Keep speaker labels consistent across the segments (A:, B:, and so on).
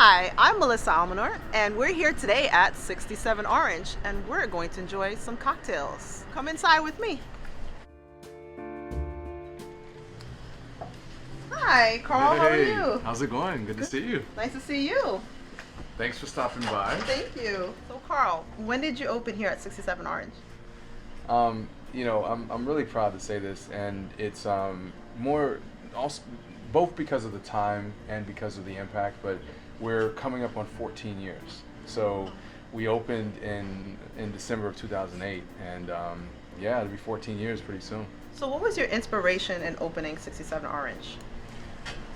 A: Hi, I'm Melissa Almanor, and we're here today at 67 Orange, and we're going to enjoy some cocktails. Come inside with me. Hi, Carl, how are
B: Hey,
A: you?
B: how's it going? Good to see you.
A: Nice to see you.
B: Thanks for stopping by.
A: Thank you. So, Carl, when did you open here at 67 Orange?
B: I'm really proud to say this, and it's more also both because of the time and because of the impact. But we're coming up on 14 years. So we opened in December of 2008, and yeah, it'll be 14 years pretty soon.
A: So, what was your inspiration in opening 67 Orange?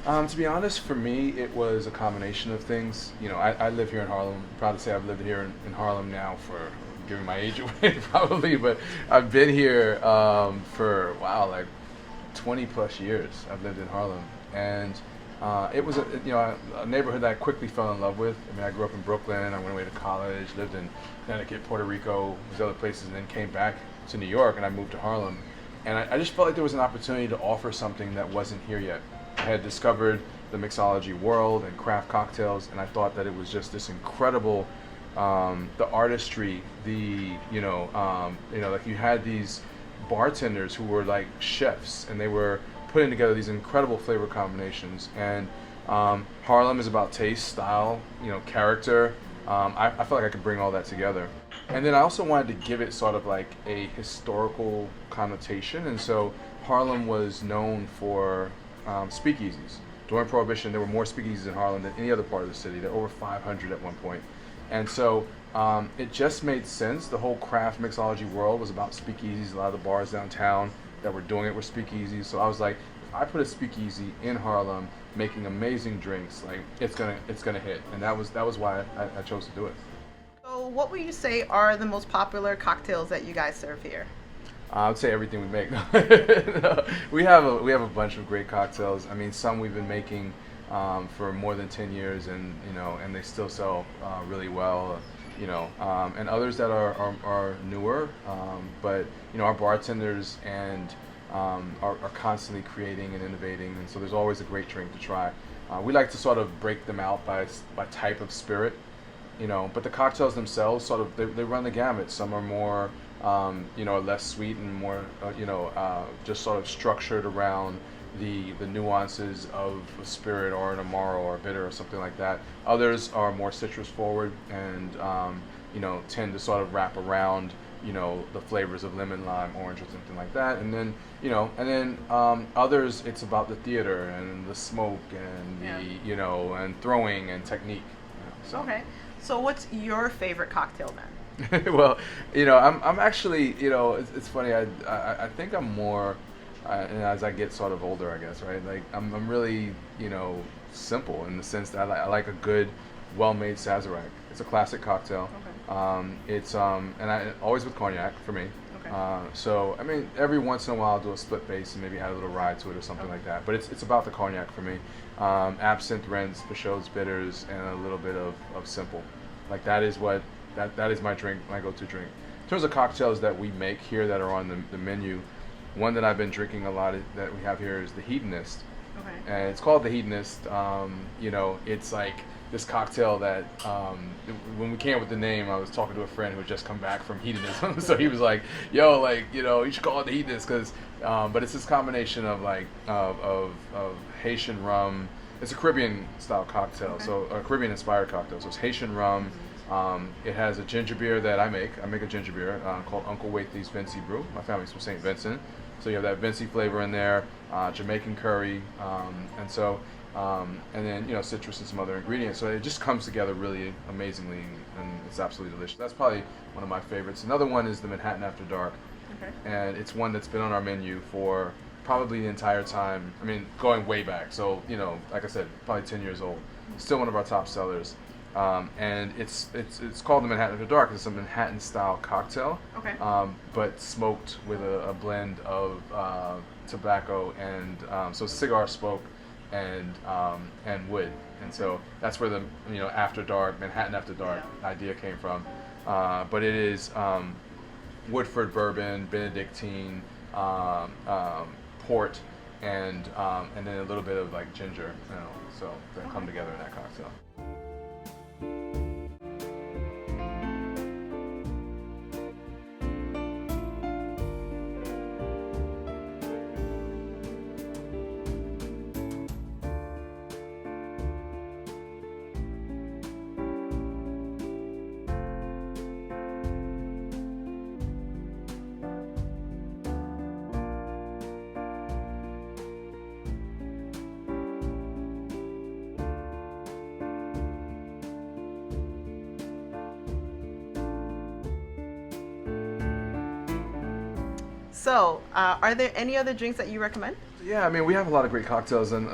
B: To be honest, for me, it was a combination of things. I live here in Harlem. I'm proud to say I've lived here in Harlem now for, giving my age away probably, but I've been here for, wow, like 20 plus years. I've lived in Harlem. And it was a neighborhood that I quickly fell in love with. I mean, I grew up in Brooklyn. I went away to college, lived in Connecticut, Puerto Rico, these other places, and then came back to New York, and I moved to Harlem. And I just felt like there was an opportunity to offer something that wasn't here yet. I had discovered the mixology world and craft cocktails, and I thought that it was just this incredible, the artistry, like you had these bartenders who were like chefs, and they were putting together these incredible flavor combinations. And Harlem is about taste, style, character. I felt like I could bring all that together. And then I also wanted to give it sort of like a historical connotation, and so Harlem was known for speakeasies. During Prohibition, there were more speakeasies in Harlem than any other part of the city. There were over 500 at one point. And so it just made sense. The whole craft mixology world was about speakeasies. A lot of the bars downtown that were doing it were speakeasies. So I was like, if I put a speakeasy in Harlem making amazing drinks, like it's gonna hit. And that was why I chose to do it.
A: So, what would you say are the most popular cocktails that you guys serve here?
B: I would say everything we make. No, we have a bunch of great cocktails. I mean, some we've been making for more than 10 years, and they still sell really well. And others that are newer, but our bartenders and are constantly creating and innovating, and so there's always a great drink to try. We like to sort of break them out by type of spirit. But the cocktails themselves sort of they run the gamut. Some are more less sweet and more just sort of structured around the nuances of a spirit or an amaro or a bitter or something like that. Others are more citrus forward and tend to sort of wrap around the flavors of lemon, lime, orange, or something like that. And then others, it's about the theater and the smoke and
A: Yeah.
B: and throwing and technique. So.
A: Okay. So, what's your favorite cocktail then?
B: Well, I'm actually, it's funny. I think I'm more, and as I get sort of older, I guess, right? Like I'm really, simple in the sense that I like a good, well-made Sazerac. It's a classic cocktail.
A: Okay.
B: And I always with cognac for me.
A: Okay.
B: So I mean, every once in a while I'll do a split base and maybe add a little rye to it or something
A: Okay.
B: like that. But it's about the cognac for me. Absinthe, rents, Peychaud's bitters, and a little bit of simple. Like that is my drink, my go-to drink. In terms of cocktails that we make here that are on the menu, one that I've been drinking a lot that we have here is the Hedonist,
A: Okay.
B: and it's called the Hedonist. It's like this cocktail that when we came up with the name, I was talking to a friend who had just come back from hedonism, so he was like, "Yo, like you should call it the Hedonist," because but it's this combination of like of Haitian rum. It's a Caribbean style cocktail,
A: Okay.
B: so a Caribbean inspired cocktail. So it's Haitian rum. It has a ginger beer that I make. I make a ginger beer called Uncle Waithy's Vincy Brew. My family's from St. Vincent, so you have that Vincy flavor in there, Jamaican curry, and then citrus and some other ingredients. So it just comes together really amazingly, and it's absolutely delicious. That's probably one of my favorites. Another one is the Manhattan After Dark,
A: Okay.
B: and it's one that's been on our menu for probably the entire time. I mean, going way back. So like I said, probably 10 years old. Still one of our top sellers. And it's called the Manhattan After Dark. It's a Manhattan style cocktail,
A: Okay.
B: but smoked with a blend of tobacco and so cigar smoke and wood. And so that's where the After Dark, Manhattan After Dark idea came from. But it is Woodford bourbon, Benedictine, port, and then a little bit of like ginger, so that come together in that cocktail.
A: So, are there any other drinks that you recommend?
B: Yeah, I mean, we have a lot of great cocktails, and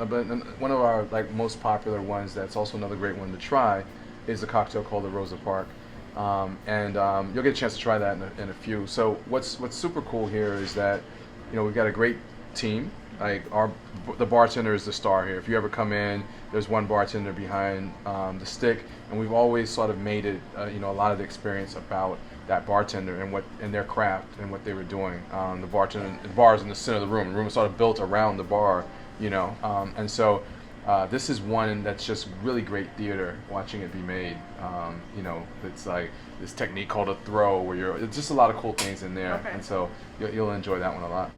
B: one of our like most popular ones that's also another great one to try is a cocktail called the Rosa Park, you'll get a chance to try that in a few. So what's super cool here is that we've got a great team. Like the bartender is the star here. If you ever come in, there's one bartender behind the stick, and we've always sort of made it a lot of the experience about that bartender and their craft and what they were doing. The bar is in the center of the room. The room is sort of built around the bar, and so this is one that's just really great theater watching it be made. It's like this technique called a throw where it's just a lot of cool things in there,
A: Okay.
B: and so you'll enjoy that one a lot.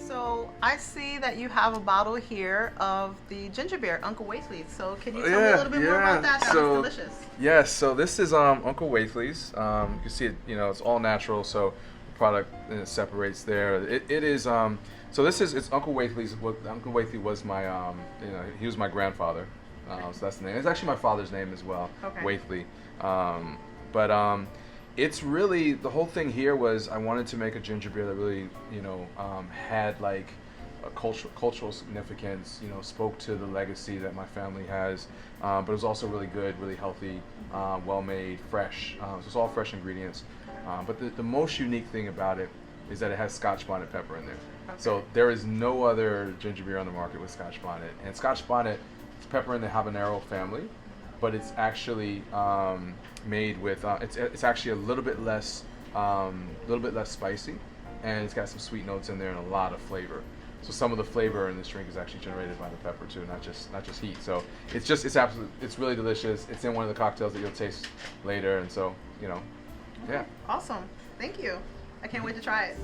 A: So, I see that you have a bottle here of the ginger beer, Uncle Waithley's. So, can you tell me a
B: Yeah,
A: little bit more about that? That
B: so-
A: looks delicious.
B: Yes, so this is Uncle Waithley's. You can see it, it's all natural, so the product separates there. It is so it's Uncle Waithley's. Uncle Waithley was my he was my grandfather. So that's the name. It's actually my father's name as well,
A: Okay.
B: Waithley. It's really the whole thing here was I wanted to make a ginger beer that really had like a cultural significance, spoke to the legacy that my family has, but it was also really good, really healthy, well made, fresh. So it's all fresh ingredients. But the most unique thing about it is that it has Scotch bonnet pepper in there.
A: Okay.
B: So there is no other ginger beer on the market with Scotch bonnet. And Scotch bonnet is pepper in the habanero family, but it's actually made with it's actually a little bit less spicy, and it's got some sweet notes in there and a lot of flavor. So some of the flavor in this drink is actually generated by the pepper too, not just heat. So it's really delicious. It's in one of the cocktails that you'll taste later, and so yeah.
A: Awesome. Thank you. I can't wait to try it.